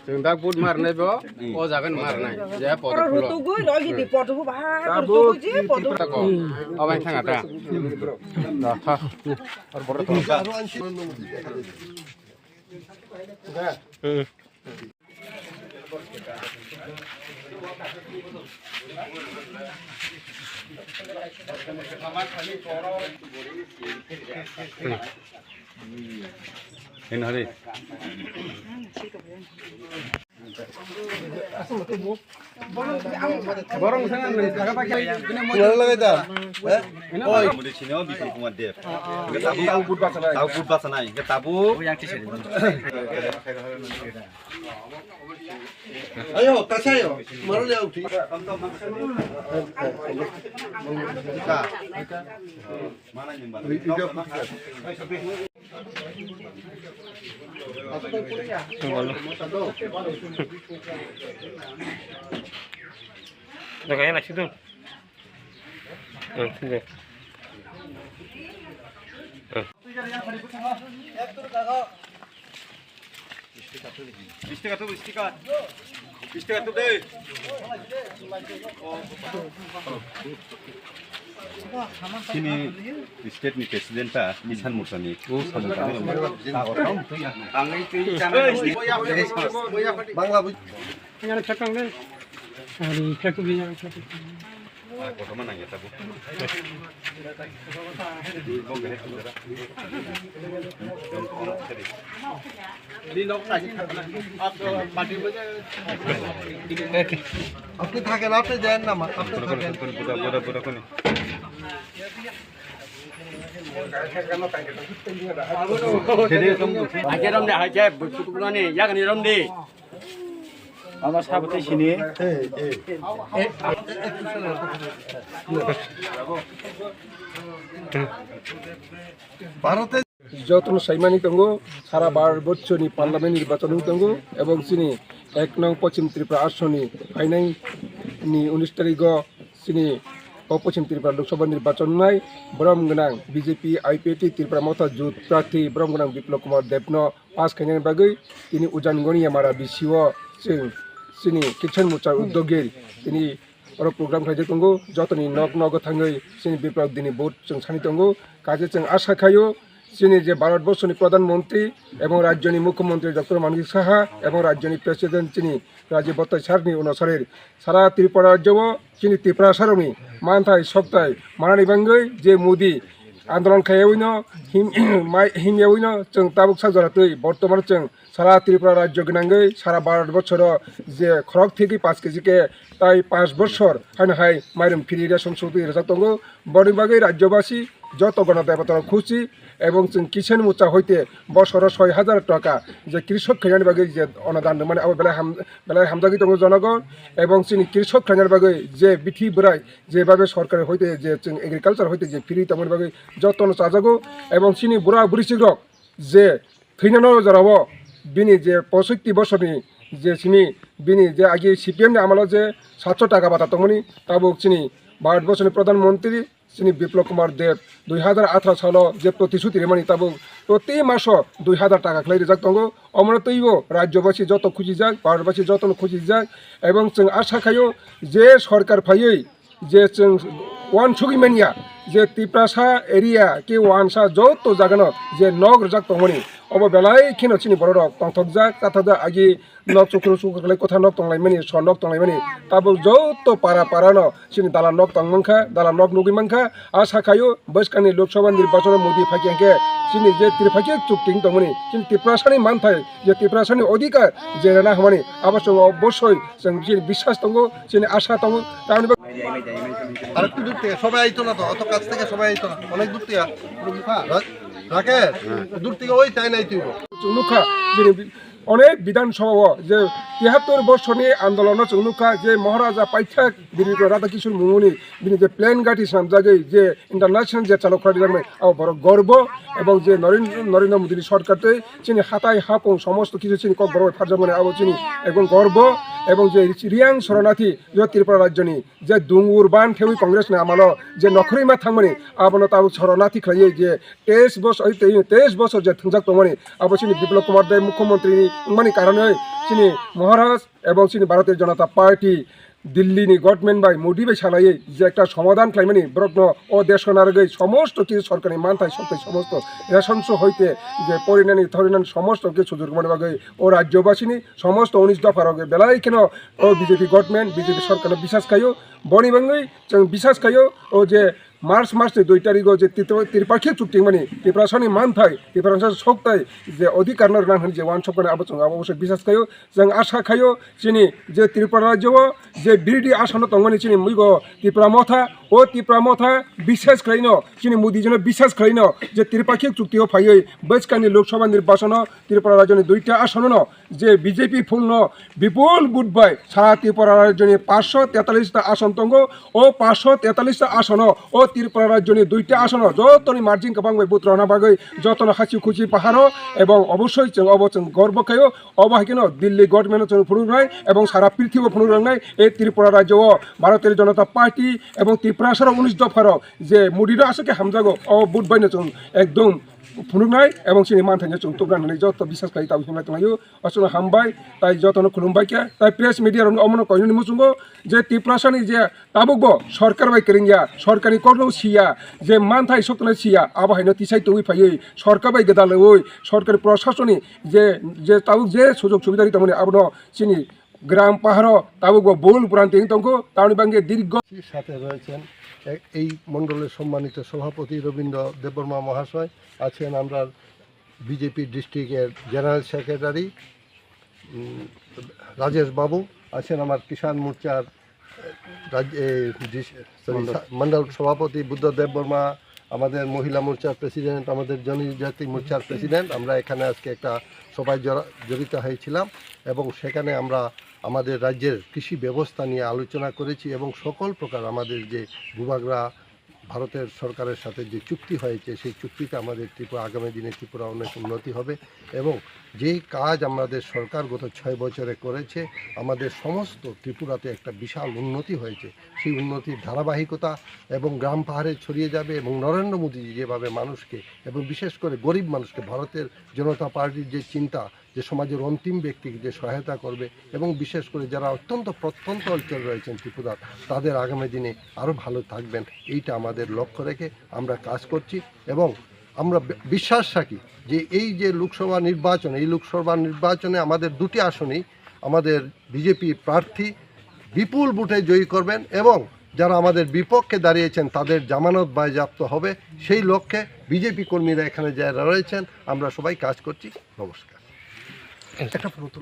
जों दा बुट मारनाय बो ओ जागोन मारनाय जे पद रुतु गय लगी दि पदबो भा रुतु जे पदबो को अबाय थाङा दा दा था और बड़ तो इन हरे borong sana jaga pakai Kuala lagi dah. Oh, mudi sini oh bikin kuat deh. Tahu put bahasa naik. Tahu. Ayo, kasih ayo. Maru lihat uti. Mana nyembah? Kayaknya nasi tuh. Sini. Istiqat tuh deh. Sini state ni presiden ta Kisan Mursa ni. Bangla bu. Yang cakang deh. Hari cakung dia cakung. Kota mana ya tabu? আপনি থাকেন আপনি দেন না আপনি থাকেন Aja rom deh, aja bersyukur nih, ya kan rom deh. আমার সাবতে চিনি ভারতে যতন সাইমানি তঙ্গো সারা 12 বছরনি পার্লামেন্ট নির্বাচন তঙ্গো এবং চিনি 1 নং পশ্চিম ত্রিপুরা আসনি ফাইনাই নি 19 তারিখ চিনি পশ্চিম ত্রিপুরা লোকসভা নির্বাচন নাই ব্রহ্মগনাং বিজেপি আইপিএটি ত্রিপুরা মতা জুত প্রার্থী ব্রহ্মগনাং বিপ্লব কুমার দেবন পাস খাইনানি বাগৈ তিনি উজানগনি আমারা বিসিও চিনি কিষাণ মোর্চার উদ্যোগের তিনি और प्रोग्राम खाई तंगो जतनी नग नग थांगै चिनी विप्लव दिनी भोट जों सानि तंगो काजे जों आशा खायो चिनी जे भारतवर्षनि प्रधानमंत्री एवं राज्यनि मुख्यमंत्री डॉक्टर मानिक साहा एवं राज्यनि प्रेसिडेंट चिनी राजीव भट्टाचार्यनि अनुसारे सारा त्रिपुरा राज्य चिनी त्रिपुरा सारनि मानथाय सप्ताह मानानि बांगै जे मोदी आंदोलन खायावैनो हिमयावैनो जों ताबुक साजारातै बर्तमान जों सारा त्रिपुरा राज्य गनांगै सारा भारतवर्षर जे खरक थेके 5 केजी के তাই 5 বছর হাই মাইরম ফিরি রেশন সৌদি রেজাতঙ্গ বড়িবাগৈ রাজ্যবাসী যত গণদেবতার খুশি এবং কিষাণ মোর্চা হইতে বছর 6000 টাকা যে কৃষক খাইনার বাগৈ যে অনুদান মানে বেলায় হামজাগি দङ জনগণ এবং কৃষক খাইনার বাগৈ যে বিথি বরাই যেভাবে সরকার হইতে যে এগ্রিকালচার হইতে যে ফ্রি তমন বাগৈ যতন চাজাগো এবং বুড়া বুড়ি সিগ্রক যে থৈনানো জরাব বিনি যে 65 বছরনি যে বিনি যে আগে সিপিএম আমল যে 700 টাকা বাতা তমনি তাবুক ভারতবর্ষের প্রধানমন্ত্রী বিপ্লব কুমার দেব 2018 সাল যে প্রতিশ্রুতি রেমানি তাবুক প্রতি মাস 2000 টাকা খাই রেজাক দङ অমরতৈব রাজ্যবাসী যত খুঁজি যাক ভারতবাসী যত খুঁজি যাক এবং আশা খাইও যে সরকার ফাইयै যে ওয়ান সুগিমানিয়া যে ত্রিপ্রাসা এরিয়া কে ওয়ানসা যত জাগানো যে নগ রেজাক দङনি अब बेलाय खिनो चिनी बर तंथक जा काथा आगे नक चुकुर चुकुर कथा नक तंलाय माने स नक तंलाय माने ताबो जतो पारा पारा न चिनी दाला नक तंमंखा दाला नक नुगि मंखा आशा खायो बसकानि लोकसभा निर्वाचन मोदी फाकियांके चिनी जे त्रिफाकी चुक्तिं तंमनि चिनी त्रिप्रासानि मानथाय जे त्रिप्रासानि अधिकार जे राना हमनि आबास अबसय जों चिनी বিশ্বাস दङ चिनी आशा दङ तानि আর একটু দূর থেকে সবাই আইতো না তো, অত কাছ থেকে সবাই আইতো না, অনেক দূর থেকে রাকেশ দূর থেকে ওই তাই নাই তুই চুনুখা যিনি অনেক বিধানসভা যে ৭৩ বছর নিয়ে আন্দোলন চুনুখা যে মহারাজা পাইঠাক যিনি রাধাকিশোর মুমুনি যিনি যে প্লেন গাড়ি জায়গায় যে ইন্টারন্যাশনাল যে চালক রাখবেন বড় গর্ব এবং যে নরেন্দ্র মোদী সরকারতে চিনি হাতায় হাপং সমস্ত কিছু চিনি কক বড় ফার্জামানে আবো চিনি এবং গর্ব এবং যে রিয়াং শরণার্থী যে ত্রিপুরা রাজ্যনি যে দুঙ্গুর বান ঠেউই কংগ্রেস নে আমালো যে নখরিমা থাকমানি আবনো তাবো শরণার্থী খাইয়ে যে 23 বছর যে থংজাক তমানি আবো চিনি বিপ্লব কুমার দেব মুখ্যমন্ত্রী মানে কারণে চিনি মহারাজ এবং চিনি ভারতীয় জনতা পার্টি দিল্লিনি গভর্নমেন্ট বাই মোদি বাই সালাইয়ে যে একটা সমাধান খাইমানি ব্রগ্ন ও দেশনার গই সমস্ত কিছু সরকারি মানথাই সত্যাই সমস্ত রেশনস হইতে যে পরিণানি থরিনান সমস্ত কিছু সুযোগ মানে বাগৈ ও রাজ্যবাসিনী সমস্ত 19 দফার বেলায় কেন ও বিজেপি গভর্নমেন্ট বিজেপি সরকার বিশ্বাস খাইও বনি বাঙ্গই বিশ্বাস খাইও ও যে মার্চ 2 তারিখ যে ত্রিপাক্ষিক চুক্তি মানে ত্রিপুরাসানি মানথাই ত্রিপুরা শক্তাই যে অধিকার নাং যে ওয়ান সরকার আবচং অবশ্যই বিশ্বাস খাইও जों আশা খাইও চিনি যে ত্রিপুরা রাজ্য যে বিরোধী আসন তংমানি চিনি মুইগ ত্রিপুরা মথা বিশ্বাস খাইনো চিনি মোদি জন বিশ্বাস খাইনো যে ত্রিপাক্ষিক চুক্তিও ফাইयै বৈস্কানি লোকসভা নির্বাচন ত্রিপুরা রাজ্যনি 2টা আসন যে বিজেপি ফুল বিপুল বুট বাই সারা ত্রিপুরা রাজ্যনি 543টা আসন তঙ্গ ও 543টা আসন ও ত্রিপুরা রাজ্যনি 2টা আসন যতনি মার্জিন কাবাং বুত রনা বাগৈ যতন হাসি খুশি পাহাড় এবং অবশ্যই অবচন গর্ব খাইও অবাহিকেন দিল্লি গভর্নমেন্ট ফুনুরাই এবং সারা পৃথিবী ফুনুরাই এই ত্রিপুরা রাজ্য ভারতের জনতা পার্টি এবং ত্রিপুরা 19 দফার যে মুডির আসকে হামজাগো ও বুট বাইনে একদম ফুনুনাই এবং চিনি মানথাই চুং তুবরানি যত বিশ্বাস খাই তাও হিমলাই তোমায় আসলে হামবাই তাই যতন খুলুমবাইকে তাই প্রেস মিডিয়ার অমন কইনি মুচুঙ্গ যে ত্রিপুরাসানি যে তাবুক সরকার বাই কেরিংয়া সরকারি কর্ম সিয়া যে মানথাই সতনে সিয়া আবাহাইনো তিসাই তুই ফাইयै সরকার বাই গেদালে ওই সরকারি প্রশাসনী যে তাবুক যে সুযোগ সুবিধা দিতে মানে আবনো চিনি গ্রাম পাহাড় তাবুক বহুল প্রান্তিক তঙ্ক তাওনি বাঙ্গে দীর্ঘ সাথে রয়েছেন এই মণ্ডলের সম্মানিত সভাপতি রবীন্দ্র দেববর্মা মহাশয়, আছেন আমরা বিজেপি ডিস্ট্রিক্টের জেনারেল সেক্রেটারি রাজেশ বাবু, আছেন আমার কিষাণ মোর্চার মণ্ডল সভাপতি বুদ্ধ দেববর্মা, আমাদের মহিলা মোর্চার প্রেসিডেন্ট, আমাদের জনজাতি মোর্চার প্রেসিডেন্ট। আমরা এখানে আজকে একটা সভায় জড়িত হয়েছিলাম এবং সেখানে আমরা আমাদের রাজ্যের কৃষি ব্যবস্থা নিয়ে আলোচনা করেছি এবং সকল প্রকার আমাদের যে ভূভাগরা ভারতের সরকারের সাথে যে চুক্তি হয়েছে সেই চুক্তিতে আমাদের ত্রিপুরা আগামী দিনে ত্রিপুরা অনেক উন্নতি হবে এবং যেই কাজ আমাদের সরকার গত 6 বছরে করেছে আমাদের সমস্ত ত্রিপুরাতে একটা বিশাল উন্নতি হয়েছে, সেই উন্নতির ধারাবাহিকতা এবং গ্রাম পাহাড়ে ছড়িয়ে যাবে এবং নরেন্দ্র মোদীজি যেভাবে মানুষকে এবং বিশেষ করে গরিব মানুষকে ভারতের জনতা পার্টির যে চিন্তা যে সমাজের অন্তিম ব্যক্তিকে যে সহায়তা করবে এবং বিশেষ করে যারা অত্যন্ত প্রত্যন্ত অঞ্চল রয়েছেন ত্রিপুরার তাদের আগামী দিনে আরও ভালো থাকবেন, এইটা আমাদের লক্ষ্য রেখে আমরা কাজ করছি এবং আমরা বিশ্বাস রাখি যে এই যে লোকসভা নির্বাচন এই লোকসভা নির্বাচনে আমাদের 2টি আসনেই আমাদের বিজেপি প্রার্থী বিপুল ভোটে জয়ী করবেন এবং যারা আমাদের বিপক্ষে দাঁড়িয়েছেন তাদের জামানত বাজেয়াপ্ত হবে, সেই লক্ষ্যে বিজেপি কর্মীরা এখানে যারা রয়েছেন আমরা সবাই কাজ করছি। নমস্কার।